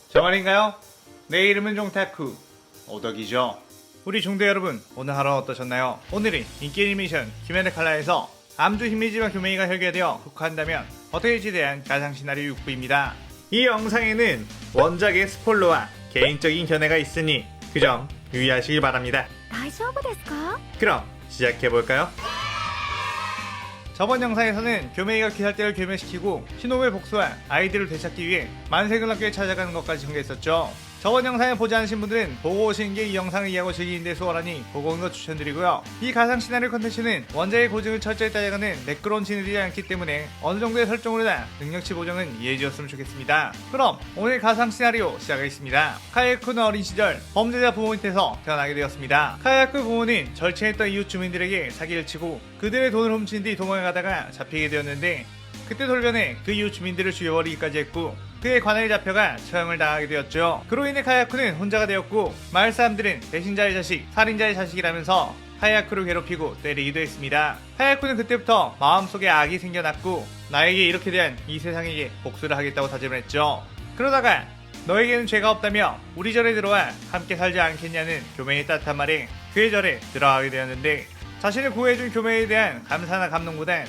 정말인가요? 내 이름은 종타쿠 오덕이죠. 우리 중대 여러분, 오늘 하루 어떠셨나요? 오늘은 인기 애니메이션 키메라 칼라에서 암주 히미지와 교메이가 혈계되어 흑화한다면 어떻게 될지에 대한 가상 시나리오 6부입니다. 이 영상에는 원작의 스포일러와 개인적인 견해가 있으니 그 점 유의하시길 바랍니다. 大丈夫ですか? 그럼 시작해볼까요? 저번 영상에서는 교메이가 귀살대를 괴멸시키고 신호의 복수와 아이들을 되찾기 위해 만세글 학교에 찾아가는 것까지 전개했었죠. 저번 영상을 보지 않으신 분들은 보고 오시는 게 이 영상을 이해하고 즐기는 데 수월하니 보고 오는 거 추천드리고요. 이 가상 시나리오 컨텐츠는 원작의 고증을 철저히 따져가는 매끄러운 진행이지 않기 때문에 어느 정도의 설정으로나 능력치 보정은 이해해 주셨으면 좋겠습니다. 그럼 오늘 가상 시나리오 시작하겠습니다. 카야쿠는 어린 시절 범죄자 부모 밑에서 태어나게 되었습니다. 카야쿠 부모는 절친했던 이웃 주민들에게 사기를 치고 그들의 돈을 훔친 뒤 도망가다가 잡히게 되었는데, 그때 돌변해 그 이웃 주민들을 죽여버리기까지 했고 그의 관할에 잡혀가 처형을 당하게 되었죠. 그로 인해 카야쿠는 혼자가 되었고 마을 사람들은 배신자의 자식, 살인자의 자식이라면서 카야쿠를 괴롭히고 때리기도 했습니다. 카야쿠는 그때부터 마음속에 악이 생겨났고 나에게 이렇게 대한 이 세상에게 복수를 하겠다고 다짐을 했죠. 그러다가 너에게는 죄가 없다며 우리 절에 들어와 함께 살지 않겠냐는 교메이의 따뜻한 말에 그의 절에 들어가게 되었는데, 자신을 구해준 교메이에 대한 감사나 감동보단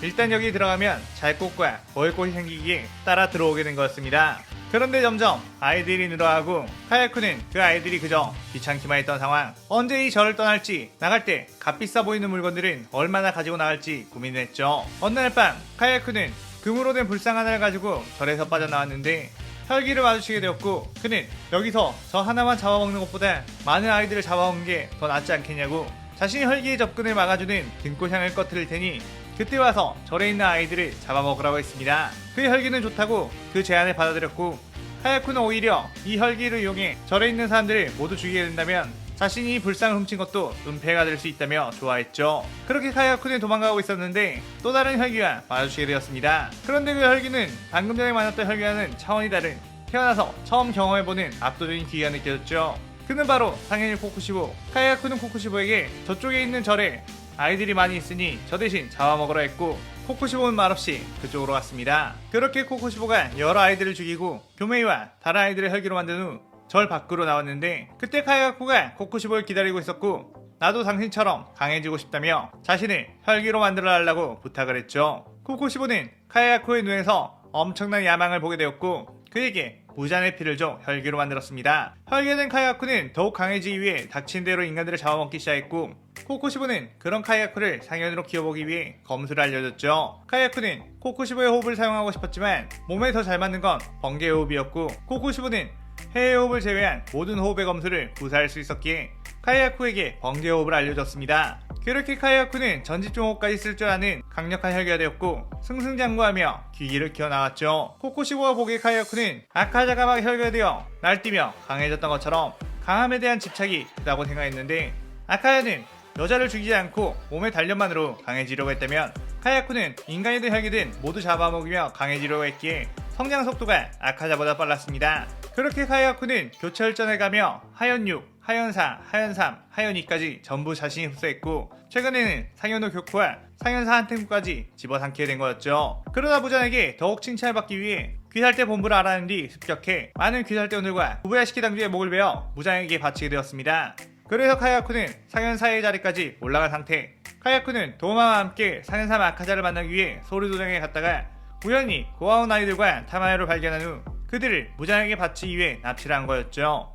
일단 여기 들어가면 잘 곳과 먹을 곳이 생기기에 따라 들어오게 된 거였습니다. 그런데 점점 아이들이 늘어나고 카야쿠는 그 아이들이 그저 귀찮기만 했던 상황. 언제 이 절을 떠날지, 나갈 때 값비싸 보이는 물건들은 얼마나 가지고 나갈지 고민을 했죠. 어느 날 밤 카야쿠는 금으로 된 불상 하나를 가지고 절에서 빠져나왔는데 혈기를 마주치게 되었고, 그는 여기서 저 하나만 잡아먹는 것보다 많은 아이들을 잡아먹는 게 더 낫지 않겠냐고 자신이 혈기의 접근을 막아주는 등꽃향을 꺼트릴 테니 그때 와서 절에 있는 아이들을 잡아먹으라고 했습니다. 그의 혈기는 좋다고 그 제안을 받아들였고, 카야쿠는 오히려 이 혈기를 이용해 절에 있는 사람들을 모두 죽이게 된다면 자신이 이 불상을 훔친 것도 은폐가 될 수 있다며 좋아했죠. 그렇게 카야쿠는 도망가고 있었는데 또 다른 혈기와 마주치게 되었습니다. 그런데 그 혈기는 방금 전에 만났던 혈기와는 차원이 다른, 태어나서 처음 경험해보는 압도적인 기회가 느껴졌죠. 그는 바로 상현일 코쿠시보. 카야쿠는 코쿠시보에게 저쪽에 있는 절에 아이들이 많이 있으니 저 대신 잡아먹으라 했고, 코쿠시보는 말없이 그쪽으로 갔습니다. 그렇게 코쿠시보가 여러 아이들을 죽이고 교메이와 다른 아이들을 혈기로 만든 후 절 밖으로 나왔는데, 그때 카야쿠가 코쿠시보를 기다리고 있었고 나도 당신처럼 강해지고 싶다며 자신을 혈기로 만들어 달라고 부탁을 했죠. 코쿠시보는 카야쿠의 눈에서 엄청난 야망을 보게 되었고 그에게 무잔의 피를 줘 혈기로 만들었습니다. 혈기된 카야쿠는 더욱 강해지기 위해 닥친 대로 인간들을 잡아먹기 시작했고, 코쿠시보는 그런 카야쿠를 상현으로 키워보기 위해 검술을 알려줬죠. 카야쿠는 코쿠시보의 호흡을 사용하고 싶었지만 몸에 더 잘 맞는 건 번개 호흡이었고, 코쿠시보는 해외 호흡을 제외한 모든 호흡의 검술을 구사할 수 있었기에 카야쿠에게 번개 호흡을 알려줬습니다. 그렇게 카야쿠는 전집중 호흡까지 쓸 줄 아는 강력한 혈기가 되었고 승승장구하며 귀기를 키워나왔죠. 코쿠시보가 보기에 카야쿠는 아카자가 막 혈기가 되어 날뛰며 강해졌던 것처럼 강함에 대한 집착이 크다고 생각했는데, 아카야는 여자를 죽이지 않고 몸의 단련만으로 강해지려고 했다면 카야쿠는 인간이든 혈기든 모두 잡아먹으며 강해지려고 했기에 성장 속도가 아카자보다 빨랐습니다. 그렇게 카야쿠는 교체 혈전을 가며 하연육, 하연사, 하연삼, 하연이까지 전부 자신이 흡수했고 최근에는 상현호 교쿠와 상현사 한템까지 집어삼키게 된 거였죠. 그러다 무잔에게 더욱 칭찬을 받기 위해 귀살대 본부를 알아낸 뒤 습격해 많은 귀살대원들과 구부야시키 당주의 목을 베어 무잔에게 바치게 되었습니다. 그래서 카야쿠는 상현사의 자리까지 올라간 상태. 카야쿠는 도마와 함께 상현사 아카자를 만나기 위해 소리도장에 갔다가 우연히 고아온 아이들과 타마야를 발견한 후 그들을 무장에게 바치기 위해 납치를 한 거였죠.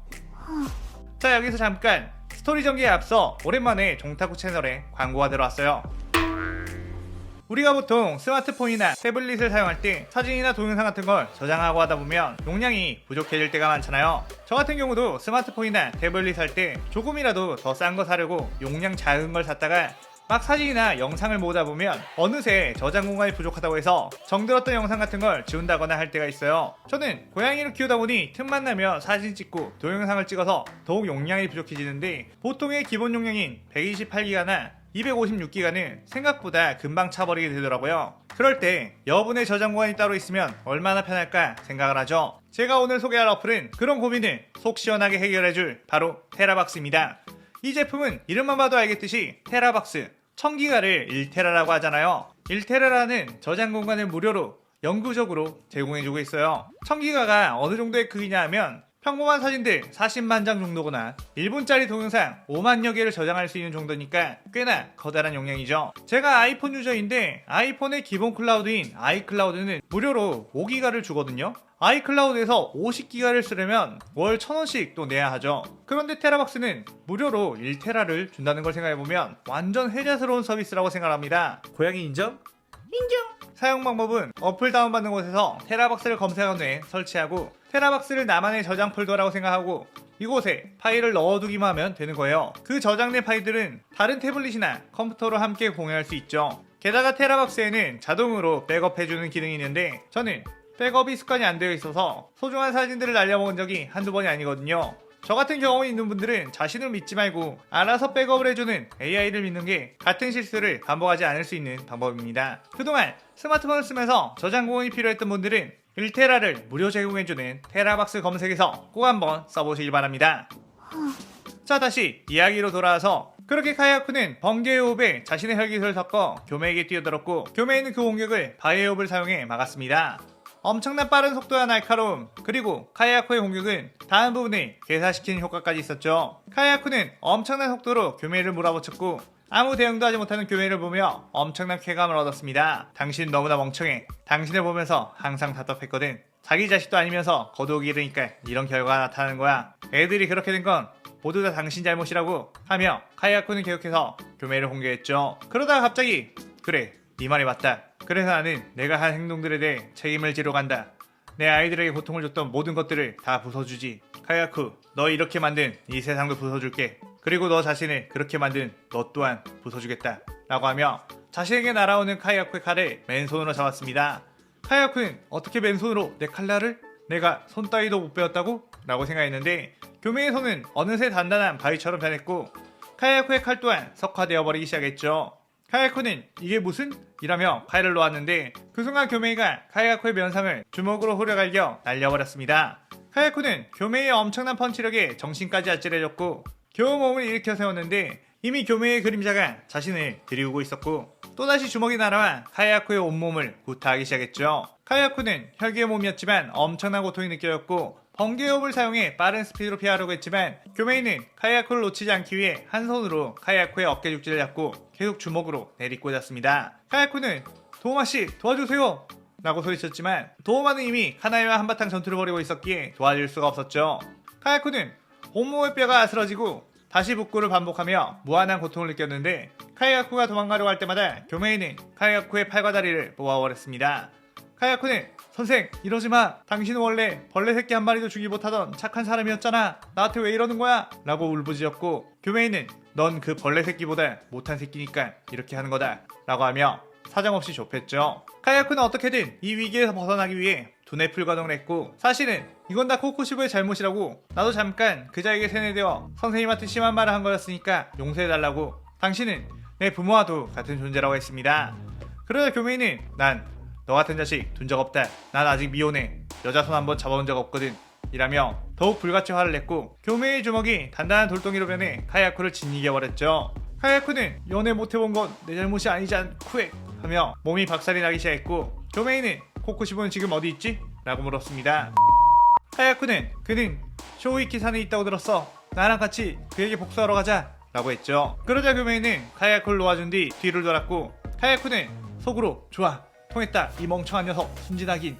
자, 여기서 잠깐 스토리 전개에 앞서 오랜만에 종타쿠 채널에 광고가 들어왔어요. 우리가 보통 스마트폰이나 태블릿을 사용할 때 사진이나 동영상 같은 걸 저장하고 하다 보면 용량이 부족해질 때가 많잖아요. 저 같은 경우도 스마트폰이나 태블릿 살 때 조금이라도 더 싼 거 사려고 용량 작은 걸 샀다가 막 사진이나 영상을 모으다 보면 어느새 저장 공간이 부족하다고 해서 정들었던 영상 같은 걸 지운다거나 할 때가 있어요. 저는 고양이를 키우다 보니 틈만 나면 사진 찍고 동영상을 찍어서 더욱 용량이 부족해지는데, 보통의 기본 용량인 128기가나 256기가는 생각보다 금방 차버리게 되더라고요. 그럴 때 여분의 저장 공간이 따로 있으면 얼마나 편할까 생각을 하죠. 제가 오늘 소개할 어플은 그런 고민을 속 시원하게 해결해줄 바로 테라박스입니다. 이 제품은 이름만 봐도 알겠듯이 테라박스, 1000기가를 1테라라고 하잖아요. 1테라라는 저장 공간을 무료로 영구적으로 제공해주고 있어요. 1000기가가 어느 정도의 크기냐 하면 평범한 사진들 40만 장 정도거나 1분짜리 동영상 5만여 개를 저장할 수 있는 정도니까 꽤나 커다란 용량이죠. 제가 아이폰 유저인데 아이폰의 기본 클라우드인 아이클라우드는 무료로 5기가를 주거든요. 아이클라우드에서 50기가를 쓰려면 월 1000원씩 또 내야 하죠. 그런데 테라박스는 무료로 1테라를 준다는 걸 생각해보면 완전 혜자스러운 서비스라고 생각합니다. 고양이 인정? 인정! 사용 방법은 어플 다운받는 곳에서 테라박스를 검색한 후에 설치하고 테라박스를 나만의 저장 폴더라고 생각하고 이곳에 파일을 넣어두기만 하면 되는 거예요. 그 저장된 파일들은 다른 태블릿이나 컴퓨터로 함께 공유할 수 있죠. 게다가 테라박스에는 자동으로 백업해주는 기능이 있는데 저는 백업이 습관이 안 되어 있어서 소중한 사진들을 날려먹은 적이 한두 번이 아니거든요. 저 같은 경험이 있는 분들은 자신을 믿지 말고 알아서 백업을 해주는 AI를 믿는 게 같은 실수를 반복하지 않을 수 있는 방법입니다. 그동안 스마트폰을 쓰면서 저장 공간이 필요했던 분들은 1테라를 무료 제공해주는 테라박스 검색에서 꼭 한번 써보시길 바랍니다. 자, 다시 이야기로 돌아와서 그렇게 카야쿠는 번개의 호흡에 자신의 혈기술을 섞어 교메에게 뛰어들었고 교메이는 그 공격을 바위의 호흡을 사용해 막았습니다. 엄청난 빠른 속도와 날카로움, 그리고 카야쿠의 공격은 다음 부분을 괴사시키는 효과까지 있었죠. 카야쿠는 엄청난 속도로 교메이를 몰아붙였고 아무 대응도 하지 못하는 교메이를 보며 엄청난 쾌감을 얻었습니다. 당신 너무나 멍청해. 당신을 보면서 항상 답답했거든. 자기 자식도 아니면서 거두기 이르니까 이런 결과가 나타나는 거야. 애들이 그렇게 된 건 모두 다 당신 잘못이라고 하며 카야쿠는 계속해서 교메이를 공격했죠. 그러다가 갑자기 그래, 네 말이 맞다. 그래서 나는 내가 한 행동들에 대해 책임을 지러 간다. 내 아이들에게 고통을 줬던 모든 것들을 다 부숴주지. 카야쿠, 너 이렇게 만든 이 세상도 부숴줄게. 그리고 너 자신을 그렇게 만든 너 또한 부숴주겠다. 라고 하며 자신에게 날아오는 카야쿠의 칼을 맨손으로 잡았습니다. 카야쿠는 어떻게 맨손으로 내 칼날을? 내가 손 따위도 못 배웠다고? 라고 생각했는데 교메이의 손은 어느새 단단한 바위처럼 변했고 카야쿠의 칼 또한 석화되어 버리기 시작했죠. 카야쿠는 이게 무슨? 이라며 칼을 놓았는데 그 순간 교메이가 카야쿠의 면상을 주먹으로 후려갈겨 날려버렸습니다. 카야쿠는 교메이의 엄청난 펀치력에 정신까지 아찔해졌고 겨우 몸을 일으켜 세웠는데 이미 교메이의 그림자가 자신을 들이우고 있었고 또다시 주먹이 날아와 카야쿠의 온몸을 구타하기 시작했죠. 카야쿠는 혈기의 몸이었지만 엄청난 고통이 느껴졌고 번개호흡을 사용해 빠른 스피드로 피하려고 했지만 교메이는 카야쿠를 놓치지 않기 위해 한 손으로 카야쿠의 어깨 죽지를 잡고 계속 주먹으로 내리꽂았습니다. 카야쿠는 도우마씨 도와주세요! 라고 소리쳤지만 도우마는 이미 카나이와 한바탕 전투를 벌이고 있었기에 도와줄 수가 없었죠. 카야쿠는 온몸의 뼈가 아스러지고 다시 복구를 반복하며 무한한 고통을 느꼈는데 카야쿠가 도망가려고 할 때마다 교메이는 카야쿠의 팔과 다리를 뽑아버렸습니다. 카야쿠는 선생 이러지마. 당신은 원래 벌레 새끼 한 마리도 죽이 못하던 착한 사람이었잖아. 나한테 왜 이러는 거야? 라고 울부짖었고 교메이는 넌 그 벌레 새끼보다 못한 새끼니까 이렇게 하는 거다 라고 하며 사정없이 좁혔죠. 카야쿠는 어떻게든 이 위기에서 벗어나기 위해 두뇌 풀가동을 했고 사실은 이건 다 코코시부의 잘못이라고 나도 잠깐 그자에게 세뇌되어 선생님한테 심한 말을 한 거였으니까 용서해달라고 당신은 내 부모와도 같은 존재라고 했습니다. 그러자 교메이는 난 너 같은 자식 둔 적 없다. 난 아직 미혼해. 여자 손 한번 잡아본 적 없거든. 이라며 더욱 불같이 화를 냈고 교메이의 주먹이 단단한 돌덩이로 변해 카야쿠를 짓이겨버렸죠. 카야쿠는 연애 못해본 건 내 잘못이 아니지 않쿠에 하며 몸이 박살이 나기 시작했고 교메이는 코코시부는 지금 어디 있지? 라고 물었습니다. 카야쿠는 그는 쇼우이키 산에 있다고 들었어. 나랑 같이 그에게 복수하러 가자 라고 했죠. 그러자 교메이는 카야쿠를 놓아준 뒤 뒤를 돌았고 카야쿠는 속으로 좋아 통했다 이 멍청한 녀석 순진하긴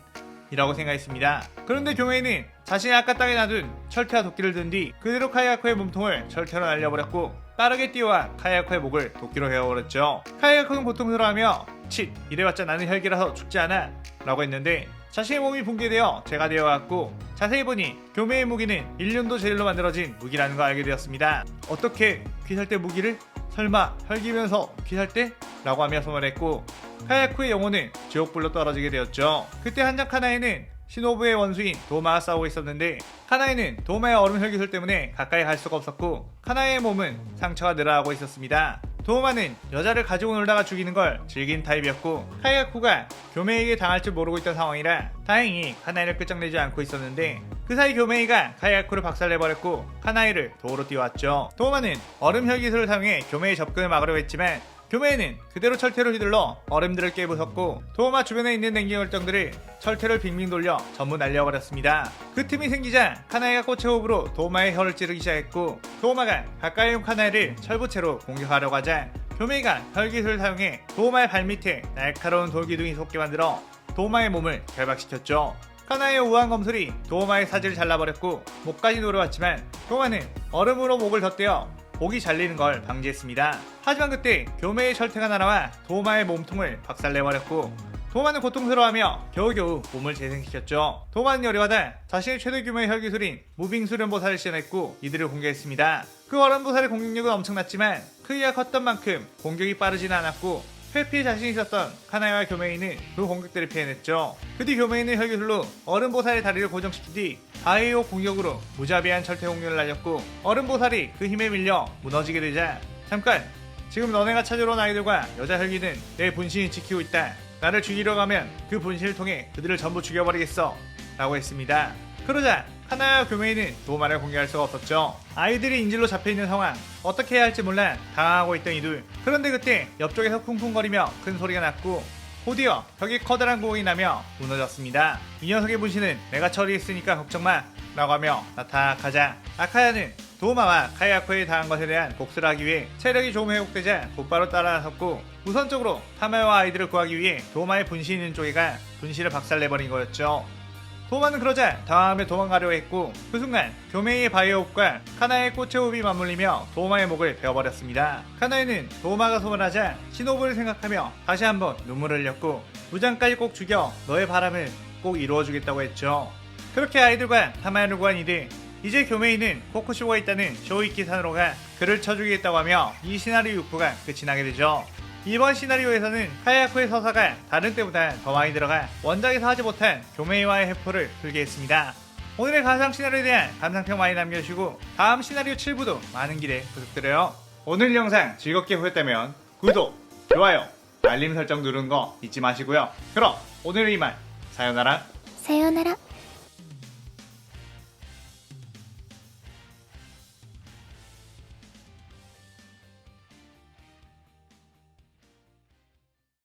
이라고 생각했습니다. 그런데 교메이는 자신이 아까 땅에 놔둔 철퇴와 도끼를 든 뒤 그대로 카야쿠의 몸통을 철퇴로 날려버렸고 빠르게 뛰어와 카야쿠의 목을 도끼로 베어버렸죠. 카야쿠는 고통스러워하며 칫 이래봤자 나는 혈기라서 죽지 않아 라고 했는데 자신의 몸이 붕괴되어 재가 되어갔고 자세히 보니 교메이의 무기는 일륜도 제일로 만들어진 무기라는 걸 알게 되었습니다. 어떻게 귀살대 무기를? 설마 혈기면서 귀살대? 라고 하며 소멸했고 카야쿠의 영혼은 지옥불로 떨어지게 되었죠. 그때 한장 카나에는 시노부의 원수인 도마와 싸우고 있었는데 카나에는 도마의 얼음 혈기술 때문에 가까이 갈 수가 없었고 카나에의 몸은 상처가 늘어나고 있었습니다. 도마는 여자를 가지고 놀다가 죽이는 걸 즐긴 타입이었고 카야쿠가 교메이에게 당할 줄 모르고 있던 상황이라 다행히 카나이를 끝장내지 않고 있었는데 그 사이 교메이가 카야쿠를 박살내버렸고 카나이를 도우로 띄워왔죠. 도마는 얼음 혈기술을 사용해 교메이 접근을 막으려고 했지만 교메이는 그대로 철퇴로 휘둘러 얼음들을 깨부쉈고 도마 주변에 있는 냉기 결정들을 철퇴를 빙빙 돌려 전부 날려버렸습니다. 그 틈이 생기자 카나이가 꽃의 호흡으로 도마의 혀를 찌르기 시작했고 도마가 가까이 온 카나이를 철부채로 공격하려고 하자 교메이가 혈기술을 사용해 도마의 발밑에 날카로운 돌기둥이 솟게 만들어 도마의 몸을 결박시켰죠. 카나이의 우아한 검술이 도마의 사지를 잘라버렸고 목까지 노려왔지만 도마는 얼음으로 목을 덧대어 목이 잘리는 걸 방지했습니다. 하지만 그때 교메이의 철퇴가 날아와 도마의 몸통을 박살내버렸고 도마는 고통스러워하며 겨우겨우 몸을 재생시켰죠. 도마는 열이받아 자신의 최대 규모의 혈기술인 무빙 수련보살을 시연했고 이들을 공격했습니다. 그 얼음보살의 공격력은 엄청났지만 크기가 컸던 만큼 공격이 빠르지는 않았고 회피에 자신이 있었던 카나이와 교메이는 그 공격들을 피해냈죠. 그 뒤 교메이는 혈기술로 얼음보살의 다리를 고정시킨 뒤 아이오 공격으로 무자비한 철퇴 공격을 날렸고 얼음보살이 그 힘에 밀려 무너지게 되자 잠깐! 지금 너네가 찾으러 온 아이들과 여자 혈기는 내 분신이 지키고 있다. 나를 죽이려 가면 그 분신을 통해 그들을 전부 죽여버리겠어 라고 했습니다. 그러자 카나이와 교메이는 도마를 공격할 수가 없었죠. 아이들이 인질로 잡혀있는 상황, 어떻게 해야 할지 몰라 당황하고 있던 이들. 그런데 그때 옆쪽에서 쿵쿵거리며 큰 소리가 났고 곧이어 벽에 커다란 구멍이 나며 무너졌습니다. 이 녀석의 분신은 내가 처리했으니까 걱정마 라고 하며 나타나자 아카야는 도마와 카야코에 당한 것에 대한 복수를 하기 위해 체력이 조금 회복되자 곧바로 따라나섰고 우선적으로 타마와 아이들을 구하기 위해 도마의 분신이 있는 쪽에 가 분신을 박살내버린 거였죠. 도마는 그러자 당황하며 도망가려 했고 그 순간 교메이의 바이오 호흡과 카나이의 꽃의 호흡이 맞물리며 도마의 목을 베어버렸습니다. 카나이는 도마가 소멸하자 시노부를 생각하며 다시 한번 눈물을 흘렸고 무장까지 꼭 죽여 너의 바람을 꼭 이루어주겠다고 했죠. 그렇게 아이들과 타마야를 구한 이들, 이제 교메이는 코쿠시오가 있다는 쇼이키 산으로 가 그를 쳐주겠다고 하며 이 시나리오 6부가 끝이 나게 되죠. 이번 시나리오에서는 카야코의 서사가 다른 때보다 더 많이 들어가 원작에서 하지 못한 교메이와의 회포를 풀게 했습니다. 오늘의 가상 시나리오에 대한 감상평 많이 남겨주시고 다음 시나리오 7부도 많은 기대 부탁드려요. 오늘 영상 즐겁게 보셨다면 구독, 좋아요, 알림 설정 누르는 거 잊지 마시고요. 그럼 오늘은 이만 사요나라.さようなら。